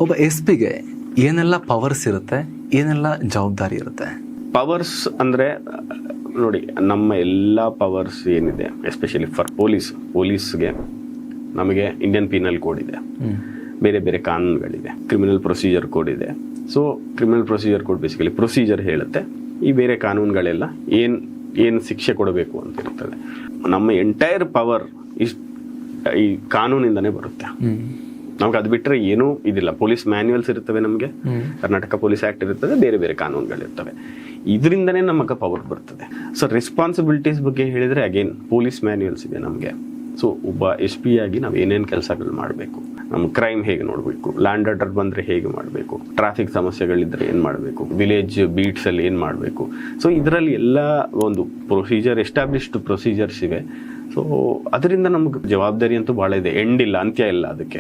ಒಬ್ಬ ಎಸ್ ಪಿಗೆ ಏನೆಲ್ಲ ಪವರ್ಸ್ ಇರುತ್ತೆ, ಏನೆಲ್ಲ ಜವಾಬ್ದಾರಿ ಇರುತ್ತೆ? ಪವರ್ಸ್ ಅಂದರೆ ನೋಡಿ, ನಮ್ಮ ಎಲ್ಲ ಪವರ್ಸ್ ಏನಿದೆ ಎಸ್ಪೆಷಲಿ ಫಾರ್ ಪೊಲೀಸ್ಗೆ ನಮಗೆ ಇಂಡಿಯನ್ ಪೀನಲ್ ಕೋಡ್ ಇದೆ, ಬೇರೆ ಬೇರೆ ಕಾನೂನುಗಳಿದೆ, ಕ್ರಿಮಿನಲ್ ಪ್ರೊಸೀಜರ್ ಕೋಡ್ ಇದೆ. So criminal procedure code basically procedure ಹೇಳುತ್ತೆ, ಈ ಬೇರೆ ಕಾನೂನುಗಳೆಲ್ಲ ಏನು ಶಿಕ್ಷೆ ಕೊಡಬೇಕು ಅಂತ ಇರ್ತದೆ. ನಮ್ಮ ಎಂಟೈರ್ ಪವರ್ ಈ ಕಾನೂನಿಂದನೇ ಬರುತ್ತೆ. ನಮ್ಗೆ ಅದು ಬಿಟ್ಟರೆ ಏನೂ ಇದಿಲ್ಲ. ಪೊಲೀಸ್ ಮ್ಯಾನ್ಯುವಲ್ಸ್ ಇರ್ತವೆ, ನಮಗೆ ಕರ್ನಾಟಕ ಪೊಲೀಸ್ ಆ್ಯಕ್ಟ್ ಇರ್ತದೆ, ಬೇರೆ ಬೇರೆ ಕಾನೂನುಗಳಿರ್ತವೆ. ಇದರಿಂದನೇ ನಮಗೆ ಪವರ್ ಬರ್ತದೆ. ಸೊ ರೆಸ್ಪಾನ್ಸಿಬಿಲಿಟೀಸ್ ಬಗ್ಗೆ ಹೇಳಿದರೆ ಅಗೇನ್ ಪೊಲೀಸ್ ಮ್ಯಾನ್ಯುವಲ್ಸ್ ಇದೆ ನಮಗೆ. ಸೊ ಒಬ್ಬ ಎಸ್ ಪಿ ಆಗಿ ನಾವು ಏನೇನು ಕೆಲಸಗಳು ಮಾಡಬೇಕು, ನಮ್ಮ ಕ್ರೈಮ್ ಹೇಗೆ ನೋಡಬೇಕು, ಲ್ಯಾಂಡ್ ಆರ್ಡರ್ ಬಂದರೆ ಹೇಗೆ ಮಾಡಬೇಕು, ಟ್ರಾಫಿಕ್ ಸಮಸ್ಯೆಗಳಿದ್ದರೆ ಏನು ಮಾಡಬೇಕು, ವಿಲೇಜ್ ಬೀಟ್ಸಲ್ಲಿ ಏನು ಮಾಡಬೇಕು. ಸೊ ಇದರಲ್ಲಿ ಎಲ್ಲ ಒಂದು ಪ್ರೊಸೀಜರ್, ಎಸ್ಟಾಬ್ಲಿಷ್ಡ್ ಪ್ರೊಸೀಜರ್ಸ್ ಇವೆ. ಸೊ ಅದರಿಂದ ನಮಗೆ ಜವಾಬ್ದಾರಿ ಅಂತೂ ಭಾಳ ಇದೆ, ಎಂಡ್ ಇಲ್ಲ, ಅಂತ್ಯ ಇಲ್ಲ ಅದಕ್ಕೆ.